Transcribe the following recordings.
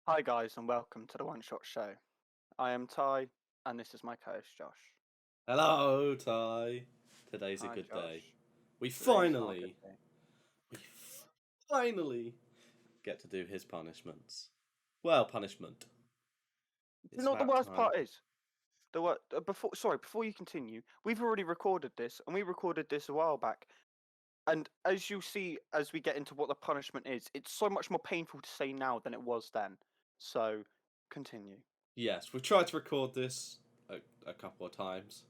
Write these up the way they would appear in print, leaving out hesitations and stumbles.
Hi guys and welcome to the One Shot Show. I am Ty and this is my co-host Josh. Hello, Ty. Today's a Hi good day. Josh. We Today's not a good finally, day. we finally get to do his punishments. Well, punishment. You It's know what the about worst time. part is? Before you continue, we've already recorded this and we recorded this a while back. And as you'll see as we get into what the punishment is, it's so much more painful to say now than it was then. So continue. Yes, we've tried to record this a couple of times.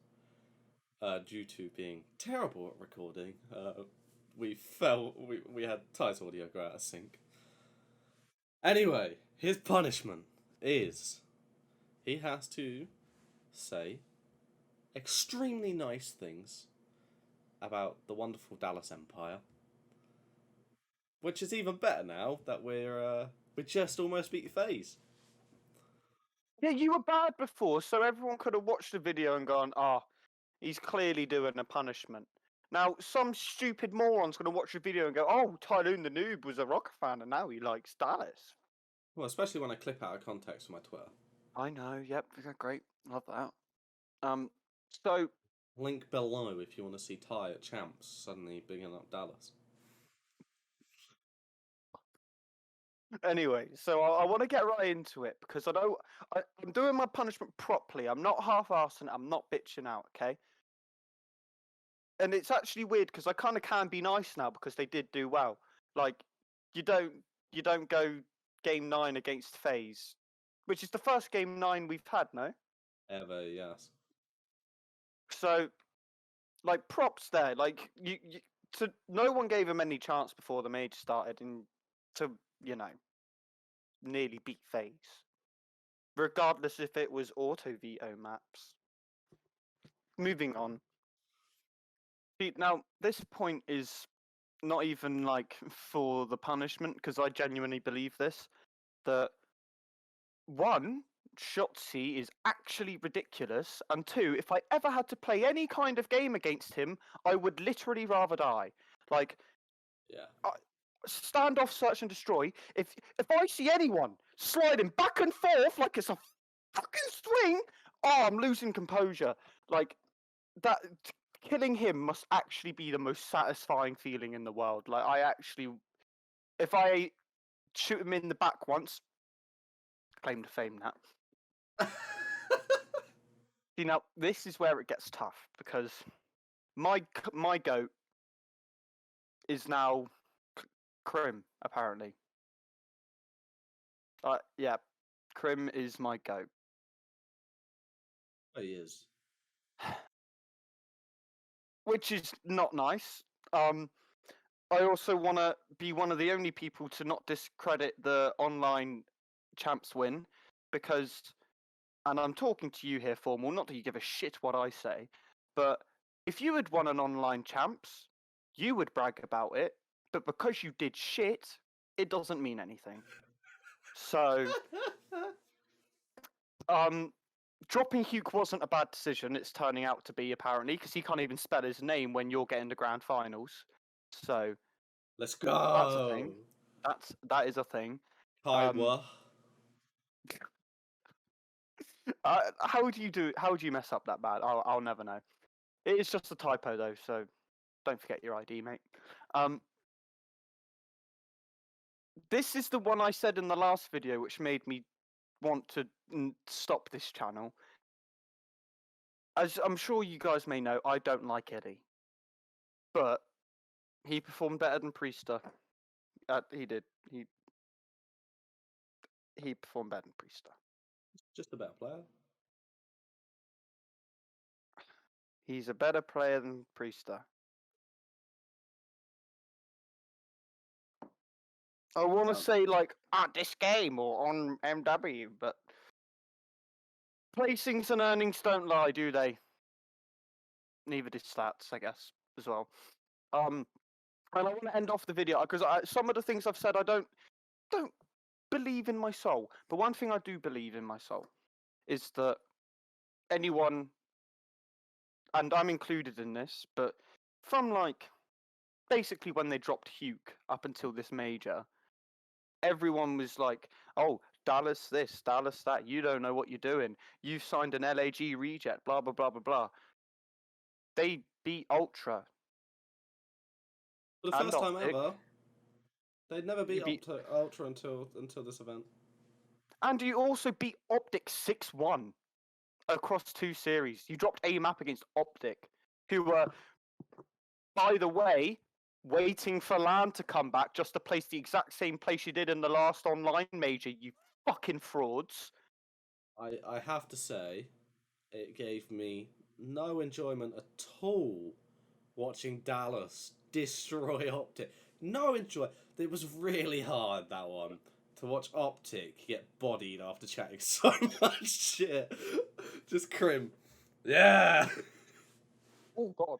Due to being terrible at recording, we had Ty's audio go out of sync. Anyway, his punishment is he has to say extremely nice things about the wonderful Dallas Empire, which is even better now that we just almost beat FaZe. Yeah, you were bad before, so everyone could have watched the video and gone, he's clearly doing a punishment. Now, some stupid moron's going to watch the video and go, oh, Tyloon the Noob was a Rocker fan and now he likes Dallas. Well, especially when I clip out of context from my Twitter. I know, yep, great, love that. So, Link below if you want to see Ty at Champs suddenly bigging up Dallas. anyway, so I want to get right into it because I'm doing my punishment properly. I'm not half-assing, I'm not bitching out, okay? And it's actually weird because I kind of can be nice now because they did do well. Like, you don't go game 9 against FaZe, which is the first game 9 we've had, no? Ever, yes. So, like, props there. Like, no one gave him any chance before the major started, and to nearly beat FaZe, regardless if it was auto veto maps. Moving on. See, now this point is not even like for the punishment because I genuinely believe this that one, Shotzi is actually ridiculous, and two, if I ever had to play any kind of game against him, I would literally rather die. Like, Yeah. standoff, search, and destroy. If I see anyone sliding back and forth like it's a fucking swing, oh, I'm losing composure. Like that, killing him must actually be the most satisfying feeling in the world. Like if I shoot him in the back once, claim to fame that. See, now this is where it gets tough because my goat is now Krim apparently. Yeah, Krim is my goat. Oh, he is. Which is not nice. I also want to be one of the only people to not discredit the online champs win because, and I'm talking to you here, Formal, not that you give a shit what I say, but if you had won an online champs, you would brag about it, but because you did shit, it doesn't mean anything. So, dropping Hugh wasn't a bad decision. It's turning out to be apparently because he can't even spell his name when you're getting to grand finals. So Let's that's a go. thing. That is a thing. Kaiwa. How do you do? How do you mess up that bad? I'll never know. It is just a typo though, so don't forget your ID, mate. This is the one I said in the last video, which made me want to stop this channel. As I'm sure you guys may know, I don't like Eddie, but he performed better than Priester. He did. He performed better than Priester. Just a better player. He's a better player than Priester. I want to say like at this game or on MW, but placings and earnings don't lie, do they? Neither do stats, I guess, as well. And I want to end off the video because some of the things I've said I don't believe in my soul. But one thing I do believe in my soul is that anyone, and I'm included in this, but from like basically when they dropped Huke up until this major, everyone was like, "Oh, Dallas this, Dallas that. You don't know what you're doing. You've signed an LAG reject. Blah blah blah blah blah. They beat Ultra For the and first time Optic. ever, they'd never You beat beat, Ultra until this event. and you also beat Optic 6-1 across 2 series. You dropped a map against Optic, who were, by the way, waiting for Land to come back just to place the exact same place you did in the last online major. You fucking frauds. I have to say, it gave me no enjoyment at all watching Dallas destroy Optic. No enjoy. It was really hard, that one, to watch Optic get bodied after chatting so much shit. Just Crim. Yeah. Oh god.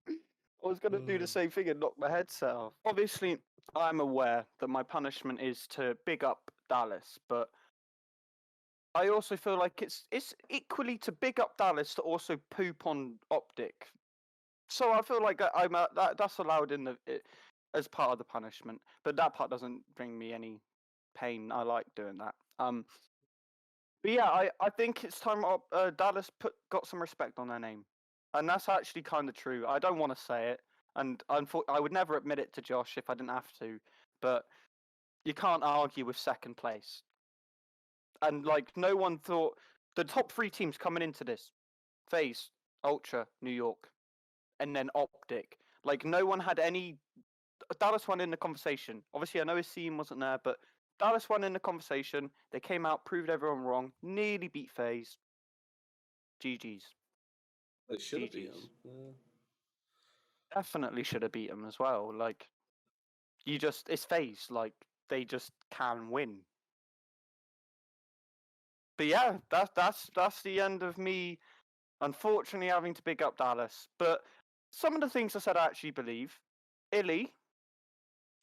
I was going to do the same thing and knock my headset off. Obviously, I'm aware that my punishment is to big up Dallas, but I also feel like it's equally to big up Dallas to also poop on Optic. So I feel like that's allowed in as part of the punishment, but that part doesn't bring me any pain. I like doing that. But yeah, I think it's time Dallas got some respect on their name, and that's actually kind of true. I don't want to say it, and I would never admit it to Josh if I didn't have to, but you can't argue with second place. And like no one thought the top 3 teams coming into this phase, Ultra, New York, and then Optic. Like no one had any. Dallas won in the conversation. Obviously, I know his team wasn't there, but Dallas won in the conversation. They came out, proved everyone wrong, nearly beat FaZe. GG's. They should have beat GG's. him. Yeah. Definitely should have beat them as well. Like, it's FaZe. Like, they just can win. But yeah, that's the end of me. Unfortunately, having to big up Dallas. But some of the things I said I actually believe. Illy,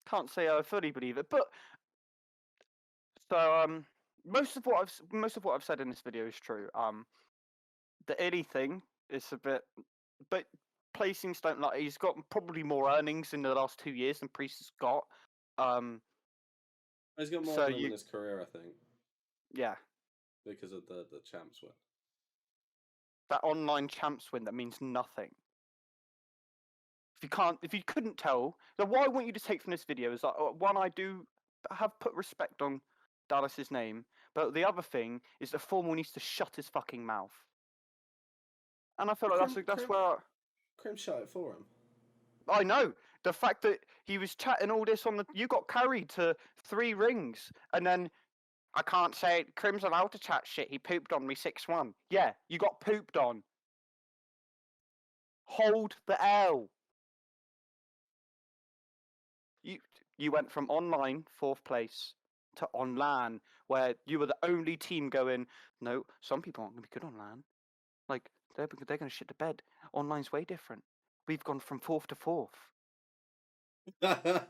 can't say I fully believe it, but so most of what I've said in this video is true. The Illy thing is a bit, but placings don't like. He's got probably more earnings in the last 2 years than Priest has got. He's got more So of them in his career, I think, yeah, because of the champs win. that online champs win that means nothing. If you couldn't tell, then what I want you to take from this video is that one, I do have put respect on Dallas's name, but the other thing is the Formal needs to shut his fucking mouth. And I feel like that's where Crim shut it for him. I know the fact that he was chatting all this on the. You got carried to 3 rings, and then I can't say Crim's allowed to chat shit. He pooped on me 6-1. Yeah, you got pooped on. Hold the L. You went from online 4th place to on LAN, where you were the only team going. No, some people aren't going to be good on LAN. Like they're going to shit the bed. Online's way different. We've gone from 4th to 4th.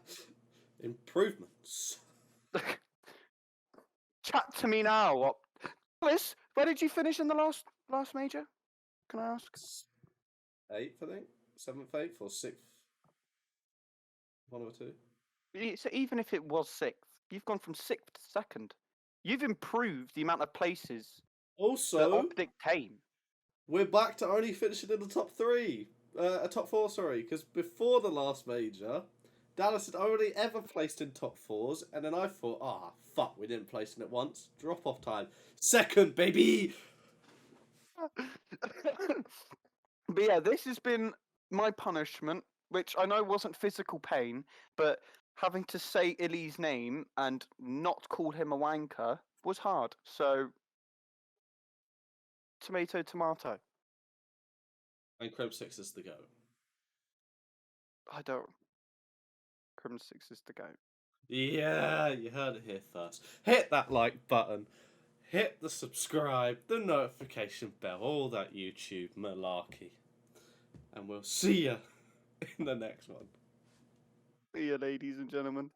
Improvements. Chat to me now. Liz, where did you finish in the last major? Can I ask? 8th, I think. 7th, 8th, or 6th. One or two. So even if it was 6th, you've gone from 6th to 2nd. You've improved the amount of places that Also, Optic came. we're back to only finishing in the top 3. Top 4, sorry. Because before the last major, Dallas had only ever placed in top 4s. And then I thought, fuck, we didn't place in it once. Drop off time. 2nd, baby! But yeah, this has been my punishment, which I know wasn't physical pain, but having to say Illy's name and not call him a wanker was hard. So, tomato, tomato. And Crim 6 is the go. I don't. Crim 6 is the go. Yeah, you heard it here first. Hit that like button. Hit the subscribe, the notification bell, all that YouTube malarkey. And we'll see you in the next one. See you, ladies and gentlemen.